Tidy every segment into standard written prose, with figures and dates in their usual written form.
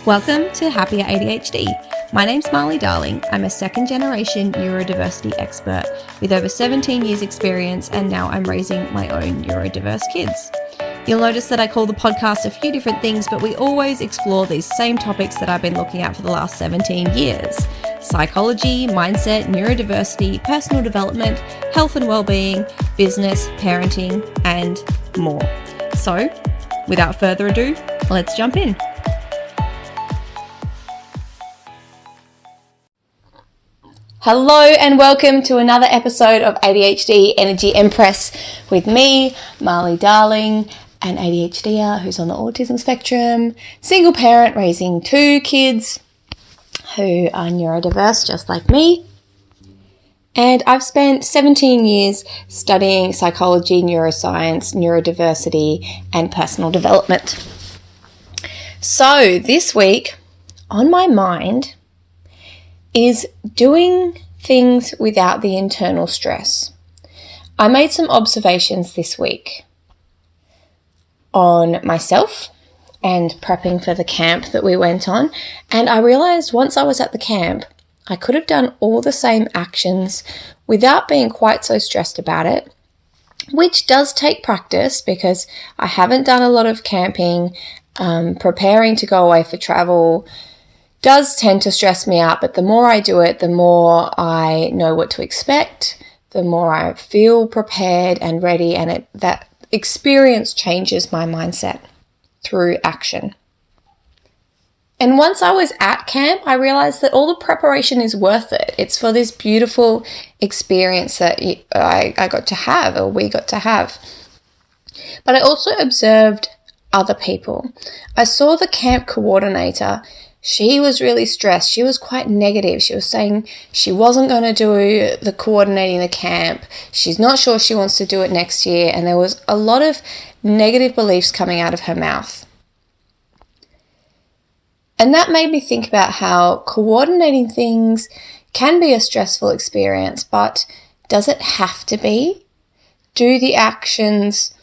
Welcome to Happier ADHD. My name's Marley Darling. I'm a second generation neurodiversity expert with over 17 years experience, and now I'm raising my own neurodiverse kids. You'll notice that I call the podcast a few different things, but we always explore these same topics that I've been looking at for the last 17 years. Psychology, mindset, neurodiversity, personal development, health and well-being, business, parenting, and more. So, without further ado, let's jump in. Hello and welcome to another episode of ADHD Energy Empress with me, Marley Darling, an ADHDer who's on the autism spectrum, single parent raising two kids who are neurodiverse just like me. And I've spent 17 years studying psychology, neuroscience, neurodiversity, and personal development. So this week on my mind is doing things without the internal stress. I made some observations this week on myself and prepping for the camp that we went on, and I realized once I was at the camp, I could have done all the same actions without being quite so stressed about it, which does take practice because I haven't done a lot of camping. Preparing to go away for travel does tend to stress me out, but the more I do it, the more I know what to expect, the more I feel prepared and ready, and that experience changes my mindset through action. And once I was at camp, I realized that all the preparation is worth it. It's for this beautiful experience that I got to have, or we got to have. But I also observed other people. I saw the camp coordinator. She was really stressed. She was quite negative. She was saying she wasn't going to do the coordinating the camp. She's not sure she wants to do it next year. And there was a lot of negative beliefs coming out of her mouth. And that made me think about how coordinating things can be a stressful experience, but does it have to be? Do the actions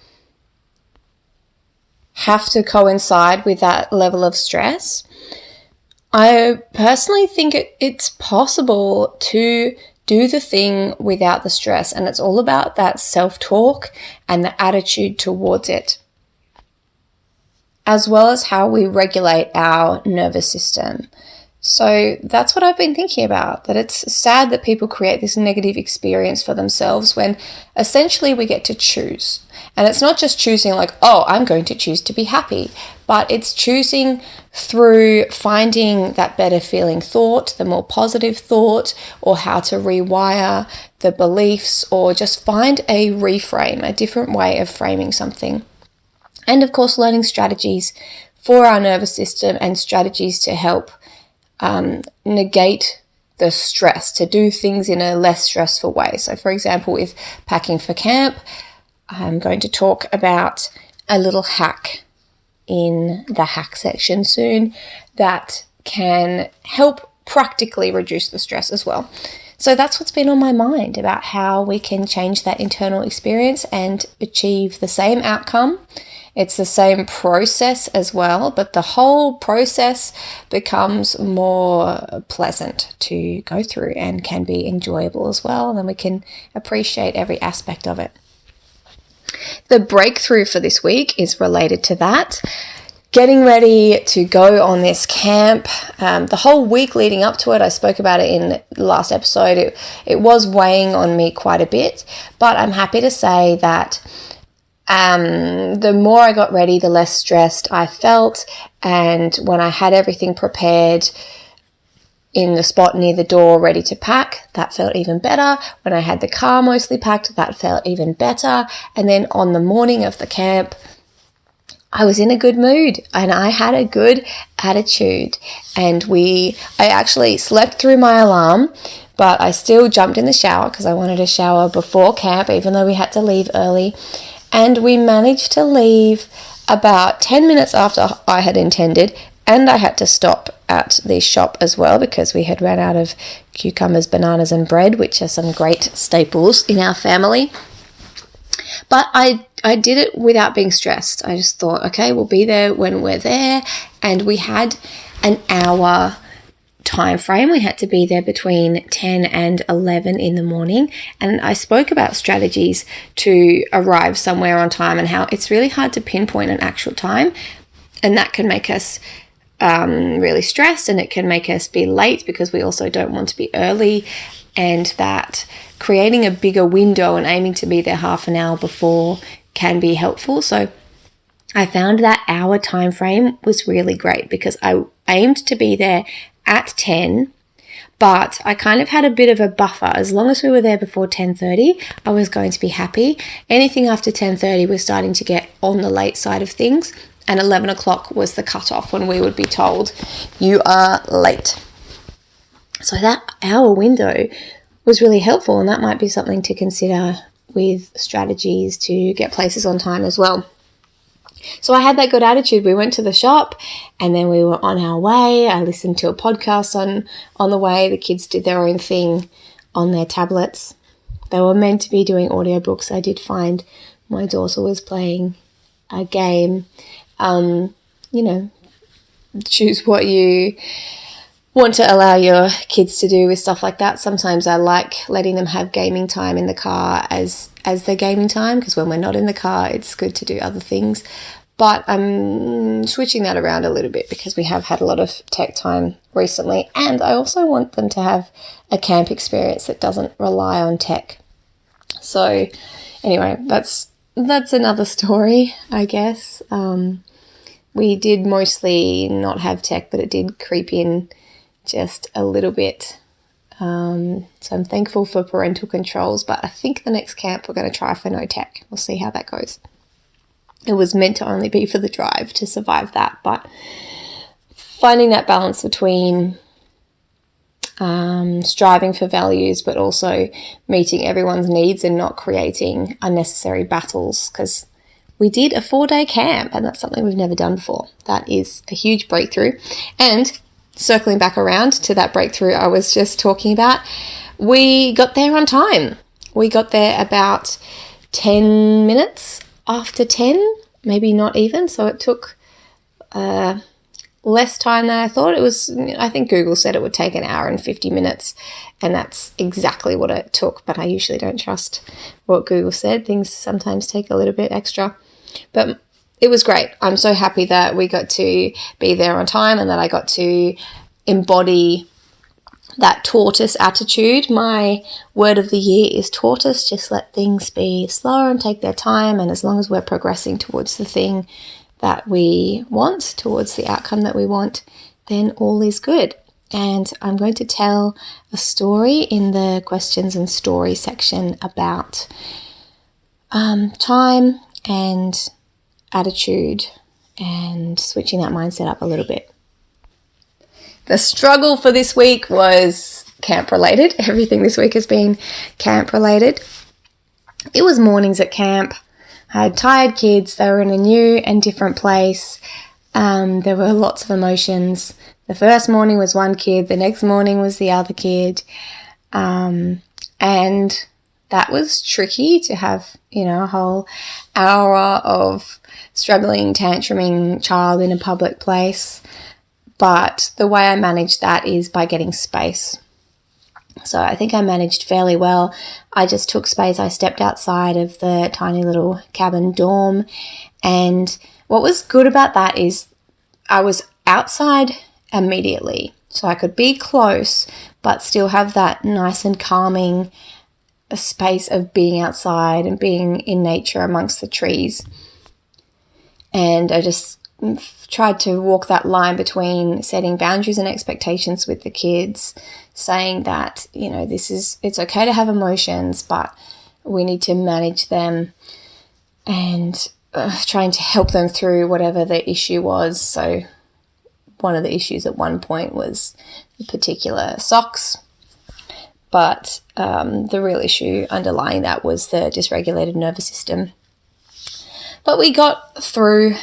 have to coincide with that level of stress? I personally think it's possible to do the thing without the stress, and it's all about that self-talk and the attitude towards it, as well as how we regulate our nervous system. So that's what I've been thinking about, that it's sad that people create this negative experience for themselves when essentially we get to choose. And it's not just choosing like, oh, I'm going to choose to be happy, but it's choosing through finding that better feeling thought, the more positive thought, or how to rewire the beliefs, or just find a reframe, a different way of framing something. And of course, learning strategies for our nervous system and strategies to help negate the stress, to do things in a less stressful way. So for example, with packing for camp, I'm going to talk about a little hack in the hack section soon that can help practically reduce the stress as well. So that's what's been on my mind about how we can change that internal experience and achieve the same outcome. It's the same process as well, but the whole process becomes more pleasant to go through and can be enjoyable as well. And then we can appreciate every aspect of it. The breakthrough for this week is related to that. Getting ready to go on this camp. The whole week leading up to it, I spoke about it in the last episode. It was weighing on me quite a bit, but I'm happy to say that the more I got ready, the less stressed I felt. And when I had everything prepared in the spot near the door ready to pack, that felt even better. When I had the car mostly packed, that felt even better. And then on the morning of the camp, I was in a good mood and I had a good attitude. And I actually slept through my alarm, but I still jumped in the shower because I wanted to shower before camp, even though we had to leave early. And we managed to leave about 10 minutes after I had intended, and I had to stop at the shop as well because we had run out of cucumbers, bananas and bread, which are some great staples in our family. But I did it without being stressed. I just thought, okay, we'll be there when we're there, and we had an hour time frame. We had to be there between 10 and 11 in the morning, and I spoke about strategies to arrive somewhere on time and how it's really hard to pinpoint an actual time, and that can make us really stressed, and it can make us be late because we also don't want to be early, and that creating a bigger window and aiming to be there half an hour before can be helpful. So I found that hour time frame was really great because I aimed to be there at 10, but I kind of had a bit of a buffer. As long as we were there before 10:30, I was going to be happy. Anything after 10:30 was starting to get on the late side of things, and 11 o'clock was the cutoff when we would be told, you are late. So that hour window was really helpful, and that might be something to consider with strategies to get places on time as well. So I had that good attitude. We went to the shop and then we were on our way. I listened to a podcast on the way. The kids did their own thing on their tablets. They were meant to be doing audiobooks. I did find my daughter was playing a game. Choose what you want to allow your kids to do with stuff like that. Sometimes I like letting them have gaming time in the car as their gaming time, because when we're not in the car, it's good to do other things. But I'm switching that around a little bit because we have had a lot of tech time recently, and I also want them to have a camp experience that doesn't rely on tech. So anyway, that's another story, I guess. We did mostly not have tech, but it did creep in just a little bit. So I'm thankful for parental controls, but I think the next camp we're going to try for no tech. We'll see how that goes. It was meant to only be for the drive to survive that, but finding that balance between striving for values but also meeting everyone's needs and not creating unnecessary battles, because we did a 4-day camp and that's something we've never done before. That is a huge breakthrough. And circling back around to that breakthrough I was just talking about, we got there on time. We got there about 10 minutes after 10, maybe not even. So it took less time than I thought. I think Google said it would take an hour and 50 minutes, and that's exactly what it took. But I usually don't trust what Google said. Things sometimes take a little bit extra. But it was great. I'm so happy that we got to be there on time and that I got to embody that tortoise attitude. My word of the year is tortoise. Just let things be slower and take their time. And as long as we're progressing towards the thing that we want, towards the outcome that we want, then all is good. And I'm going to tell a story in the questions and story section about time and attitude and switching that mindset up a little bit. The struggle for this week was camp related. Everything this week has been camp related. It was mornings at camp. I had tired kids. They were in a new and different place. There were lots of emotions. The first morning was one kid. The next morning was the other kid. And that was tricky to have, a whole hour of struggling, tantruming child in a public place. But the way I managed that is by getting space. So I think I managed fairly well. I just took space. I stepped outside of the tiny little cabin dorm. And what was good about that is I was outside immediately. So I could be close, but still have that nice and calming space of being outside and being in nature amongst the trees. And I just tried to walk that line between setting boundaries and expectations with the kids, saying that, it's okay to have emotions, but we need to manage them, and trying to help them through whatever the issue was. So one of the issues at one point was particular socks, but the real issue underlying that was the dysregulated nervous system. But we got through.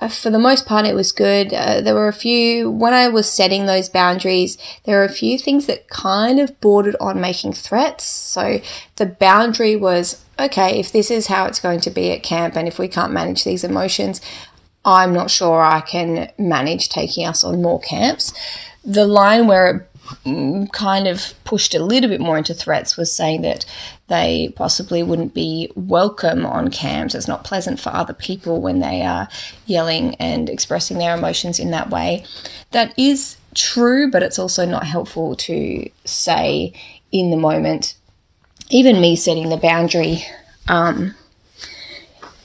For the most part, it was good. There were a few, when I was setting those boundaries, there were a few things that kind of bordered on making threats. So the boundary was, okay, if this is how it's going to be at camp and if we can't manage these emotions, I'm not sure I can manage taking us on more camps. The line where it kind of pushed a little bit more into threats was saying that they possibly wouldn't be welcome on camps. It's not pleasant for other people when they are yelling and expressing their emotions in that way. That is true, but it's also not helpful to say in the moment. Even me setting the boundary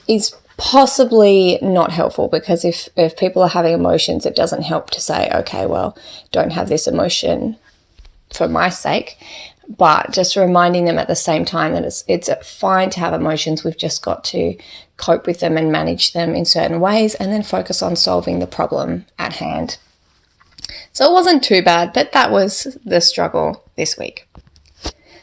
is possibly not helpful, because if people are having emotions, it doesn't help to say, okay, well, don't have this emotion for my sake, but just reminding them at the same time that it's fine to have emotions. We've just got to cope with them and manage them in certain ways, and then focus on solving the problem at hand. So it wasn't too bad, but that was the struggle this week.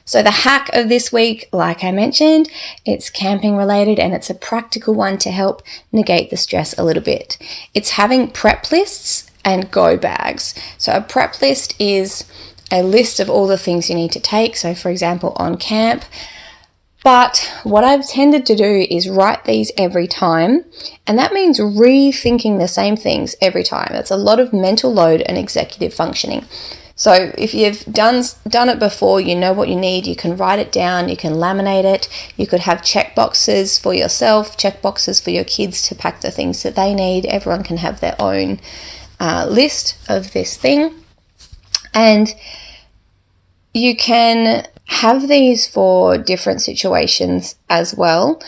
So the hack of this week, like I mentioned, it's camping related, and it's a practical one to help negate the stress a little bit. It's having prep lists and go bags. So a prep list is a list of all the things you need to take. So for example, on camp. But what I've tended to do is write these every time, and that means rethinking the same things every time. It's a lot of mental load and executive functioning. So if you've done it before, you know what you need, you can write it down, you can laminate it, you could have check boxes for yourself, check boxes for your kids to pack the things that they need. Everyone can have their own list of this thing. And you can have these for different situations as well.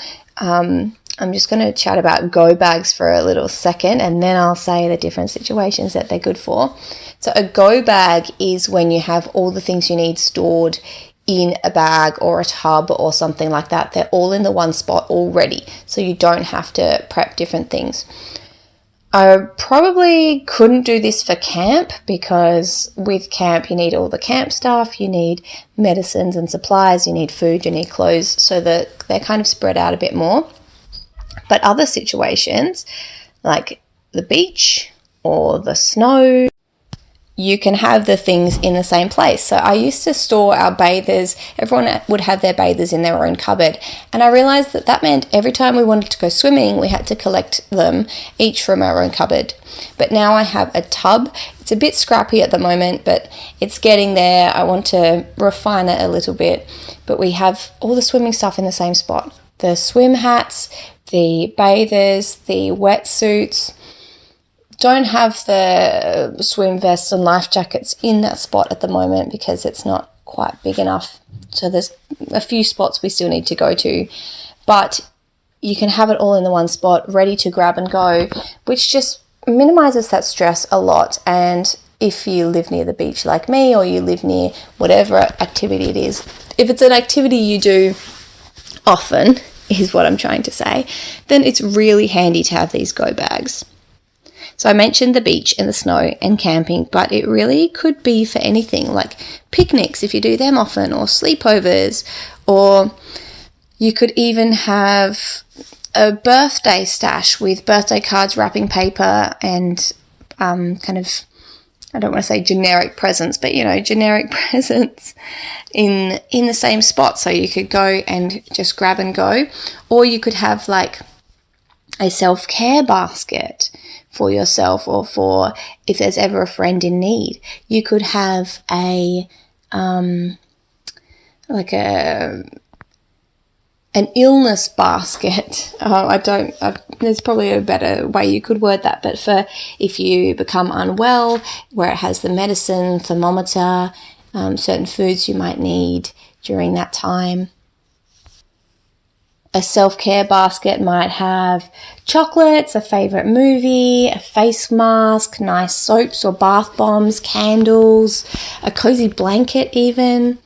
I'm just going to chat about go bags for a little second, and then I'll say the different situations that they're good for. So a go bag is when you have all the things you need stored in a bag or a tub or something like that. They're all in the one spot already, so you don't have to prep different things. I probably couldn't do this for camp, because with camp you need all the camp stuff, you need medicines and supplies, you need food, you need clothes, so that they're kind of spread out a bit more. But other situations, like the beach or the snow, you can have the things in the same place. So I used to store our bathers. Everyone would have their bathers in their own cupboard. And I realized that meant every time we wanted to go swimming, we had to collect them each from our own cupboard. But now I have a tub. It's a bit scrappy at the moment, but it's getting there. I want to refine it a little bit. But we have all the swimming stuff in the same spot. The swim hats, the bathers, the wetsuits. Don't have the swim vests and life jackets in that spot at the moment because it's not quite big enough. So there's a few spots we still need to go to. But you can have it all in the one spot, ready to grab and go, which just minimizes that stress a lot. And if you live near the beach like me, or you live near whatever activity it is, if it's an activity you do often, is what I'm trying to say, then it's really handy to have these go bags. So I mentioned the beach and the snow and camping, but it really could be for anything, like picnics if you do them often, or sleepovers, or you could even have a birthday stash with birthday cards, wrapping paper, and kind of, I don't want to say generic presents, but generic presents in the same spot. So you could go and just grab and go, or you could have like a self-care basket for yourself, or for if there's ever a friend in need. You could have an illness basket. There's probably a better way you could word that, but for if you become unwell, where it has the medicine, thermometer, certain foods you might need during that time. A self-care basket might have chocolates, a favourite movie, a face mask, nice soaps or bath bombs, candles, a cozy blanket even.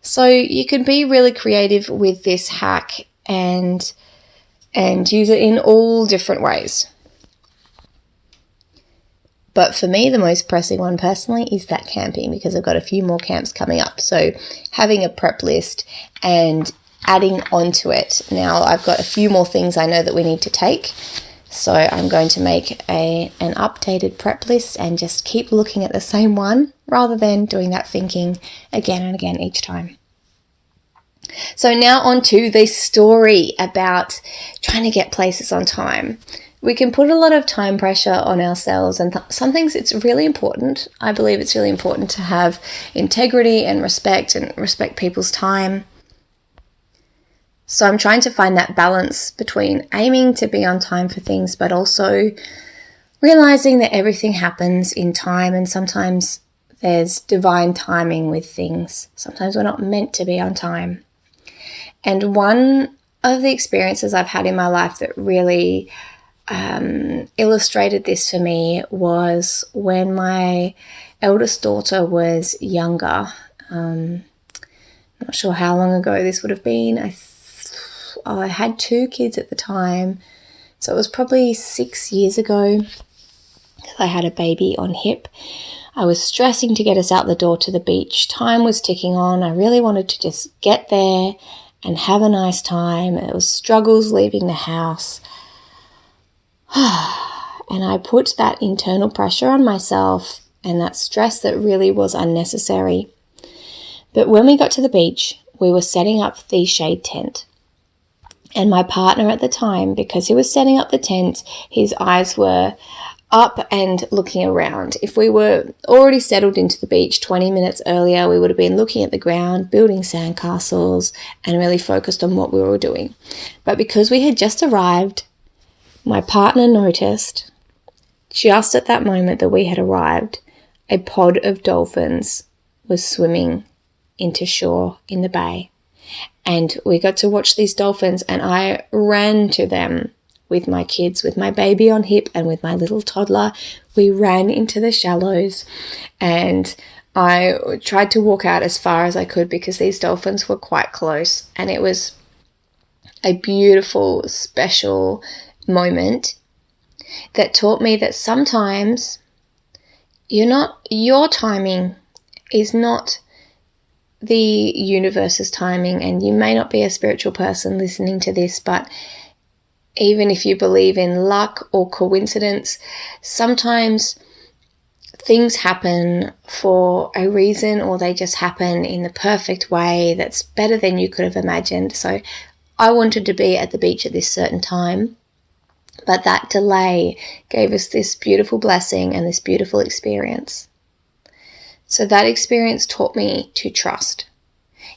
So you can be really creative with this hack and use it in all different ways. But for me, the most pressing one personally is that camping, because I've got a few more camps coming up. So having a prep list and adding onto it. Now I've got a few more things I know that we need to take, so I'm going to make an updated prep list and just keep looking at the same one rather than doing that thinking again and again each time. So now on to the story about trying to get places on time. we can put a lot of time pressure on ourselves, and some things it's really important. I believe it's really important to have integrity and respect people's time. So I'm trying to find that balance between aiming to be on time for things, but also realizing that everything happens in time, and sometimes there's divine timing with things. Sometimes we're not meant to be on time. And one of the experiences I've had in my life that really illustrated this for me was when my eldest daughter was younger. Not sure how long ago this would have been. I had 2 kids at the time, so it was probably 6 years ago. I had a baby on hip. I was stressing to get us out the door to the beach. Time was ticking on. I really wanted to just get there and have a nice time. It was struggles leaving the house. And I put that internal pressure on myself and that stress that really was unnecessary. But when we got to the beach, we were setting up the shade tent. And my partner at the time, because he was setting up the tent, his eyes were up and looking around. If we were already settled into the beach 20 minutes earlier, we would have been looking at the ground, building sandcastles, and really focused on what we were doing. But because we had just arrived, my partner noticed, just at that moment that we had arrived, a pod of dolphins was swimming into shore in the bay. And we got to watch these dolphins, and I ran to them with my kids, with my baby on hip and with my little toddler. We ran into the shallows, and I tried to walk out as far as I could because these dolphins were quite close, and it was a beautiful, special moment that taught me that sometimes your timing is not the universe's timing, and you may not be a spiritual person listening to this, but even if you believe in luck or coincidence, sometimes things happen for a reason, or they just happen in the perfect way that's better than you could have imagined. So I wanted to be at the beach at this certain time, but that delay gave us this beautiful blessing and this beautiful experience. So that experience taught me to trust.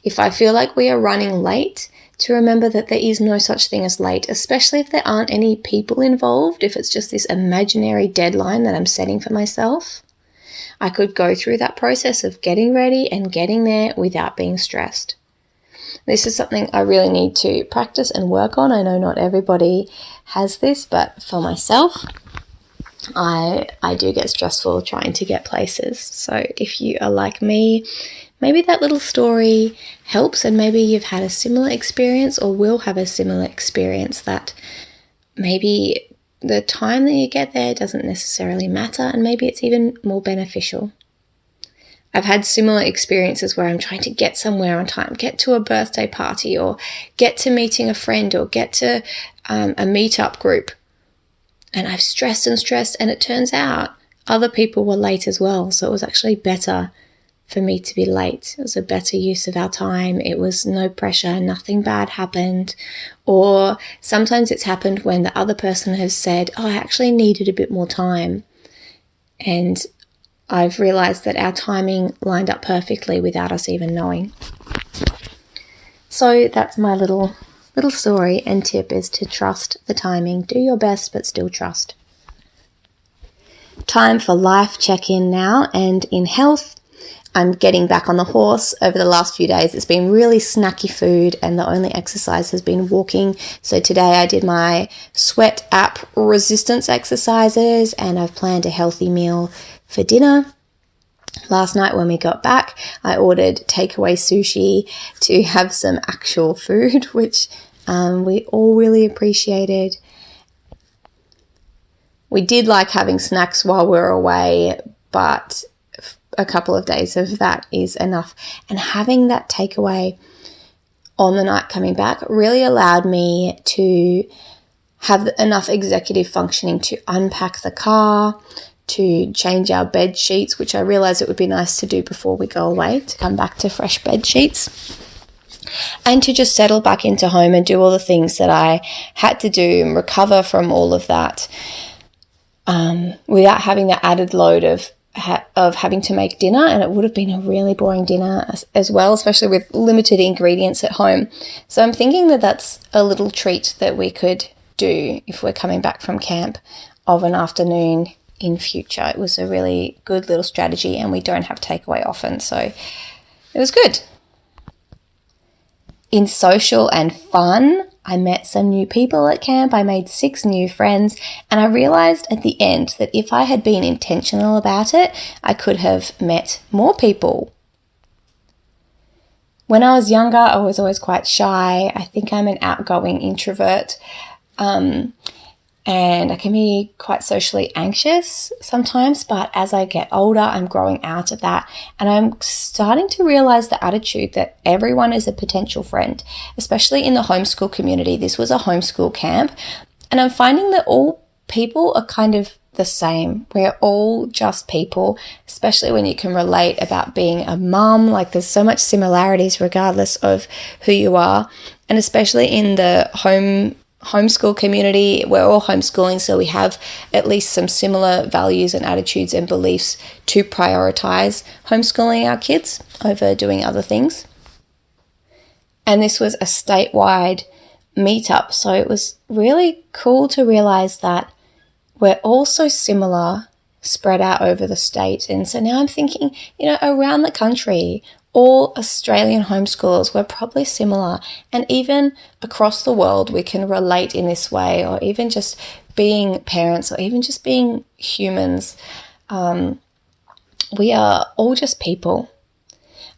If I feel like we are running late, to remember that there is no such thing as late, especially if there aren't any people involved, if it's just this imaginary deadline that I'm setting for myself. I could go through that process of getting ready and getting there without being stressed. This is something I really need to practice and work on. I know not everybody has this, but for myself, I do get stressful trying to get places. So if you are like me, maybe that little story helps, and maybe you've had a similar experience or will have a similar experience, that maybe the time that you get there doesn't necessarily matter, and maybe it's even more beneficial. I've had similar experiences where I'm trying to get somewhere on time, get to a birthday party, or get to meeting a friend, or get to a meetup group. And I've stressed, and it turns out other people were late as well. So it was actually better for me to be late. It was a better use of our time. It was no pressure, nothing bad happened. Or sometimes it's happened when the other person has said, I actually needed a bit more time. And I've realized that our timing lined up perfectly without us even knowing. So that's my little story and tip, is to trust the timing. Do your best, but still trust. Time for life check-in now, and in health, I'm getting back on the horse. Over the last few days, it's been really snacky food, and the only exercise has been walking. So today I did my sweat app resistance exercises, and I've planned a healthy meal for dinner. Last night when we got back, I ordered takeaway sushi to have some actual food, which we all really appreciated. We did like having snacks while we were away, but a couple of days of that is enough. And having that takeaway on the night coming back really allowed me to have enough executive functioning to unpack the car, to change our bed sheets, which I realised it would be nice to do before we go away, to come back to fresh bed sheets. and to just settle back into home and do all the things that I had to do and recover from all of that without having the added load of having to make dinner. And it would have been a really boring dinner as well, especially with limited ingredients at home. So I'm thinking that that's a little treat that we could do if we're coming back from camp of an afternoon in future. It was a really good little strategy, and we don't have takeaway often, so it was good. In social and fun, I met some new people at camp. I made 6 new friends, and I realized at the end that if I had been intentional about it, I could have met more people. When I was younger, I was always quite shy. I think I'm an outgoing introvert, and I can be quite socially anxious sometimes, but as I get older, I'm growing out of that, and I'm starting to realize the attitude that everyone is a potential friend, especially in the homeschool community. This was a homeschool camp, and I'm finding that all people are kind of the same. We're all just people, especially when you can relate about being a mum. Like, there's so much similarities regardless of who you are, and especially in the homeschool community, we're all homeschooling, so we have at least some similar values and attitudes and beliefs to prioritize homeschooling our kids over doing other things. And this was a statewide meetup, so it was really cool to realize that we're all so similar, spread out over the state. And so now I'm thinking, around the country, all Australian homeschoolers were probably similar, and even across the world we can relate in this way, or even just being parents, or even just being humans. We are all just people.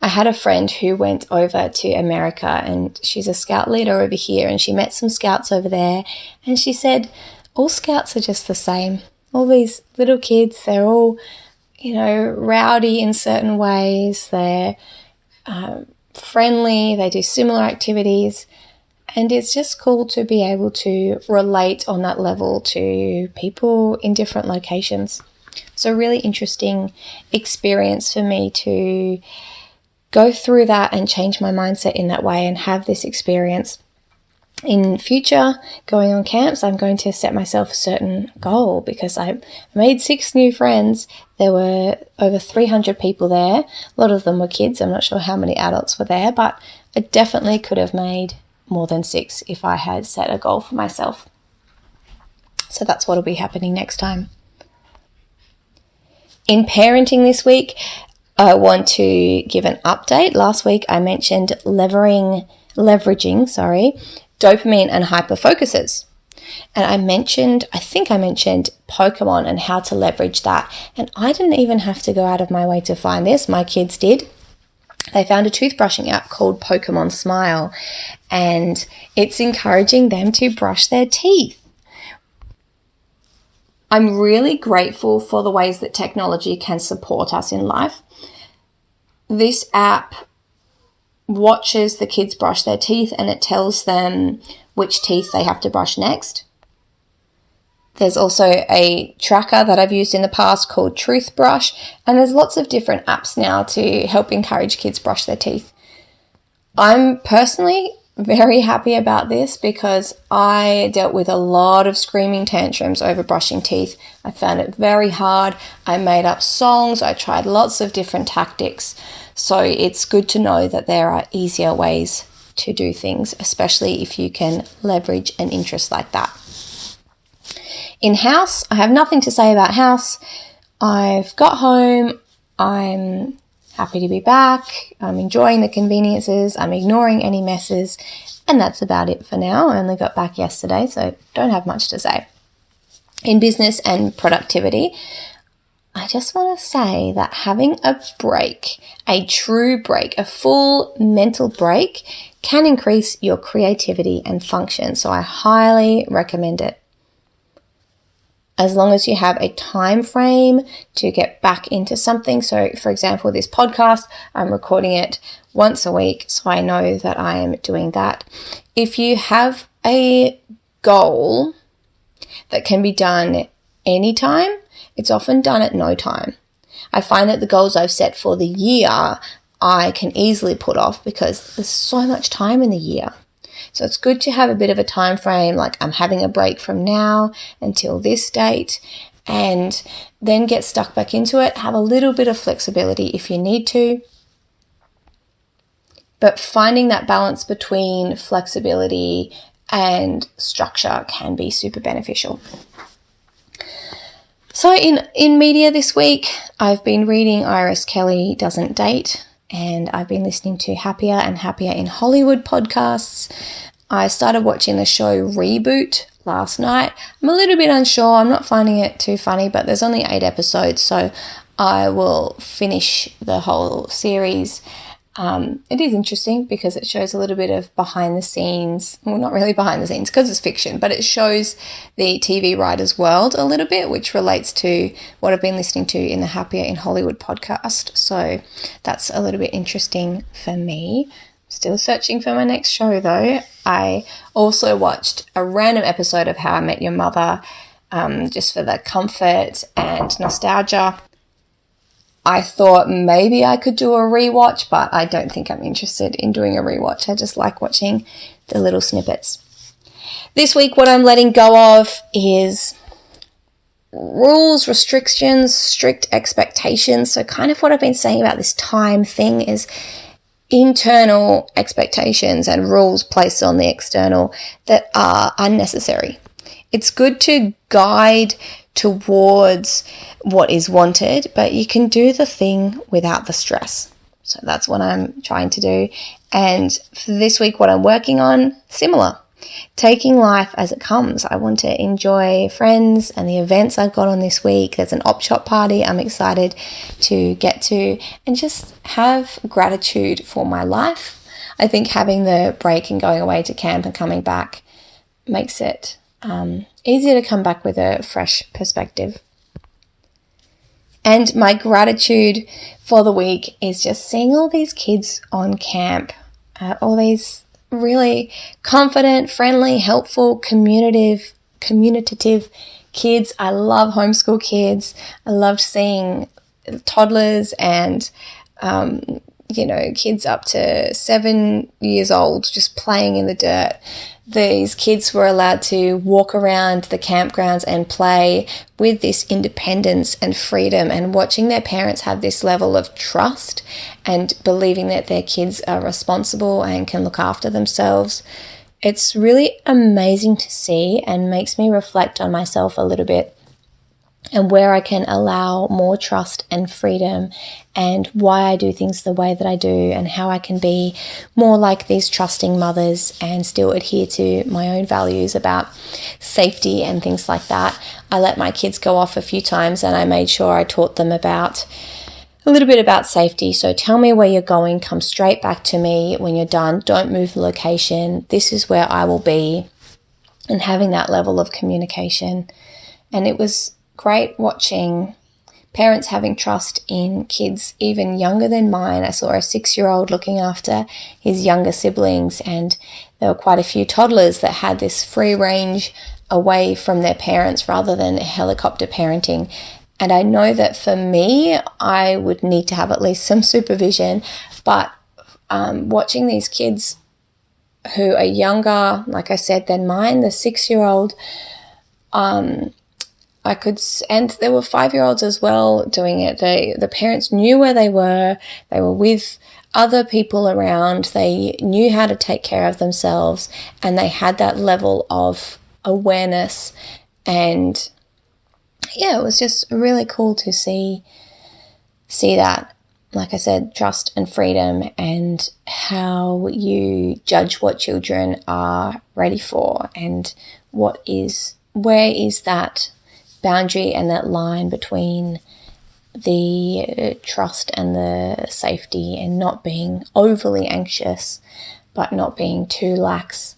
I had a friend who went over to America, and she's a scout leader over here, and she met some scouts over there, and she said all scouts are just the same. All these little kids, they're all, rowdy in certain ways. They're friendly, they do similar activities, and it's just cool to be able to relate on that level to people in different locations. So a really interesting experience for me to go through that and change my mindset in that way and have this experience. In future, going on camps, I'm going to set myself a certain goal, because I made 6 new friends. There were over 300 people there. A lot of them were kids. I'm not sure how many adults were there, but I definitely could have made more than 6 if I had set a goal for myself. So that's what will be happening next time. In parenting this week, I want to give an update. Last week I mentioned leveraging dopamine and hyperfocuses. And I think I mentioned Pokemon and how to leverage that. And I didn't even have to go out of my way to find this. My kids did. They found a toothbrushing app called Pokemon Smile, and it's encouraging them to brush their teeth. I'm really grateful for the ways that technology can support us in life. This app watches the kids brush their teeth, and it tells them which teeth they have to brush next. There's also a tracker that I've used in the past called Truthbrush, and there's lots of different apps now to help encourage kids brush their teeth. I'm personally very happy about this because I dealt with a lot of screaming tantrums over brushing teeth. I found it very hard. I made up songs. I tried lots of different tactics. So it's good to know that there are easier ways to do things, especially if you can leverage an interest like that. In house, I have nothing to say about house. I've got home. I'm happy to be back. I'm enjoying the conveniences. I'm ignoring any messes. And that's about it for now. I only got back yesterday, so don't have much to say. In business and productivity, I just want to say that having a break, a true break, a full mental break can increase your creativity and function. So I highly recommend it. As long as you have a time frame to get back into something. So for example, this podcast, I'm recording it once a week, so I know that I am doing that. If you have a goal that can be done anytime, it's often done at no time. I find that the goals I've set for the year, I can easily put off because there's so much time in the year. So it's good to have a bit of a time frame, like I'm having a break from now until this date, and then get stuck back into it. Have a little bit of flexibility if you need to. But finding that balance between flexibility and structure can be super beneficial. So in media this week, I've been reading Iris Kelly Doesn't Date, and I've been listening to Happier and Happier in Hollywood podcasts. I started watching the show Reboot last night. I'm a little bit unsure. I'm not finding it too funny, but there's only 8 episodes, so I will finish the whole series. It is interesting because it shows a little bit of behind the scenes, well, not really behind the scenes because it's fiction, but it shows the TV writer's world a little bit, which relates to what I've been listening to in the Happier in Hollywood podcast. So that's a little bit interesting for me. Still searching for my next show though. I also watched a random episode of How I Met Your Mother, just for the comfort and nostalgia. I thought maybe I could do a rewatch, but I don't think I'm interested in doing a rewatch. I just like watching the little snippets. This week, what I'm letting go of is rules, restrictions, strict expectations. So kind of what I've been saying about this time thing is internal expectations and rules placed on the external that are unnecessary. It's good to guide towards what is wanted, but you can do the thing without the stress. So that's what I'm trying to do. And for this week, what I'm working on, similar. Taking life as it comes. I want to enjoy friends and the events I've got on this week. There's an op shop party I'm excited to get to, and just have gratitude for my life. I think having the break and going away to camp and coming back makes it easier to come back with a fresh perspective. And my gratitude for the week is just seeing all these kids on camp, all these really confident, friendly, helpful, communicative kids. I love homeschool kids. I loved seeing toddlers and kids up to 7 years old just playing in the dirt. These kids were allowed to walk around the campgrounds and play with this independence and freedom, and watching their parents have this level of trust and believing that their kids are responsible and can look after themselves. It's really amazing to see and makes me reflect on myself a little bit and where I can allow more trust and freedom, and why I do things the way that I do, and how I can be more like these trusting mothers and still adhere to my own values about safety and things like that. I let my kids go off a few times and I made sure I taught them about a little bit about safety. So tell me where you're going, come straight back to me when you're done, don't move the location, this is where I will be, and having that level of communication. And it was great watching parents having trust in kids even younger than mine. I saw a 6-year-old looking after his younger siblings, and there were quite a few toddlers that had this free range away from their parents rather than helicopter parenting. And I know that for me, I would need to have at least some supervision, but watching these kids who are younger, like I said, than mine, the 6-year-old, and there were 5-year-olds as well doing it. The parents knew where they were with other people around, they knew how to take care of themselves, and they had that level of awareness. And yeah, it was just really cool to see that. Like I said, trust and freedom, and how you judge what children are ready for, and where is that boundary and that line between the trust and the safety, and not being overly anxious but not being too lax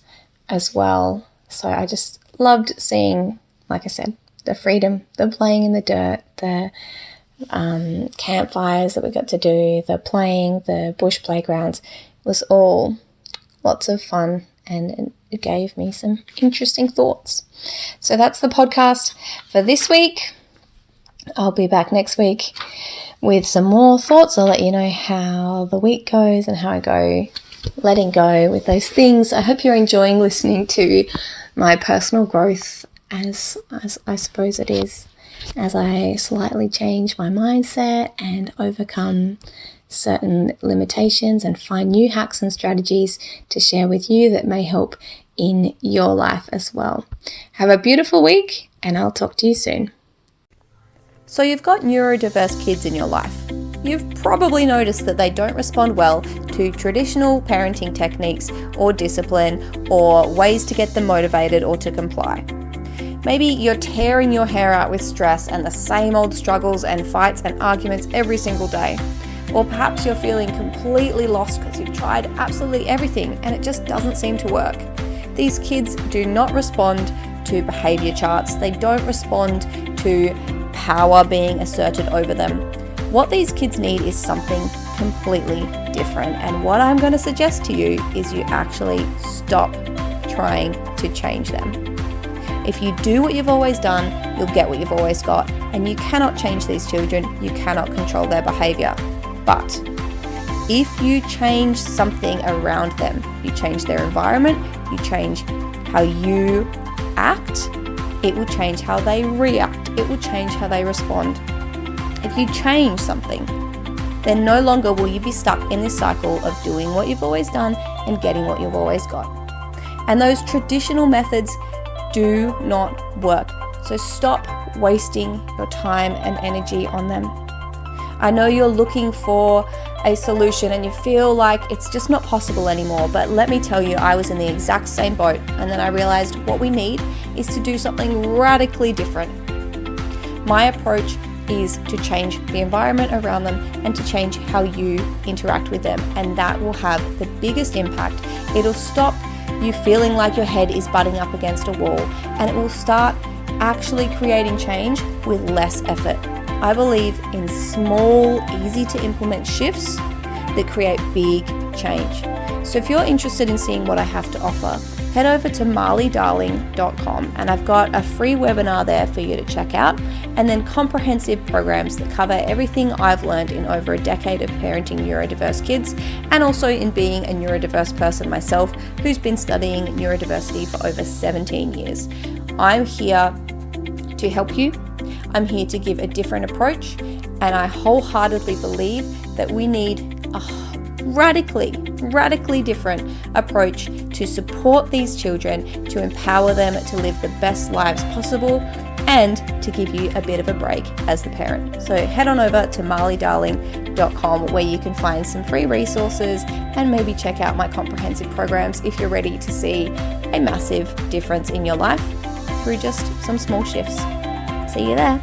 as well. So I just loved seeing, like I said, the freedom, the playing in the dirt, the campfires that we got to do, the playing, the bush playgrounds. It was all lots of fun, and it gave me some interesting thoughts. So that's the podcast for this week. I'll be back next week with some more thoughts. I'll let you know how the week goes and how I go letting go with those things. I hope you're enjoying listening to my personal growth as I suppose it is, as I slightly change my mindset and overcome certain limitations and find new hacks and strategies to share with you that may help in your life as well. Have a beautiful week, and I'll talk to you soon. So you've got neurodiverse kids in your life. You've probably noticed that they don't respond well to traditional parenting techniques or discipline or ways to get them motivated or to comply. Maybe you're tearing your hair out with stress and the same old struggles and fights and arguments every single day. Or perhaps you're feeling completely lost because you've tried absolutely everything and it just doesn't seem to work. These kids do not respond to behavior charts. They don't respond to power being asserted over them. What these kids need is something completely different. And what I'm going to suggest to you is you actually stop trying to change them. If you do what you've always done, you'll get what you've always got. And you cannot change these children. You cannot control their behavior. But if you change something around them, you change their environment, you change how you act, it will change how they react, it will change how they respond. If you change something, then no longer will you be stuck in this cycle of doing what you've always done and getting what you've always got. And those traditional methods do not work. So stop wasting your time and energy on them. I know you're looking for a solution and you feel like it's just not possible anymore, but let me tell you, I was in the exact same boat, and then I realized what we need is to do something radically different. My approach is to change the environment around them and to change how you interact with them, and that will have the biggest impact. It'll stop you feeling like your head is butting up against a wall, and it will start actually creating change with less effort. I believe in small, easy to implement shifts that create big change. So if you're interested in seeing what I have to offer, head over to marleydarling.com, and I've got a free webinar there for you to check out, and then comprehensive programs that cover everything I've learned in over a decade of parenting neurodiverse kids, and also in being a neurodiverse person myself who's been studying neurodiversity for over 17 years. I'm here to help you. I'm here to give a different approach, and I wholeheartedly believe that we need a radically different approach to support these children, to empower them to live the best lives possible, and to give you a bit of a break as the parent. So head on over to marleydarling.com, where you can find some free resources and maybe check out my comprehensive programs if you're ready to see a massive difference in your life through just some small shifts. See you there.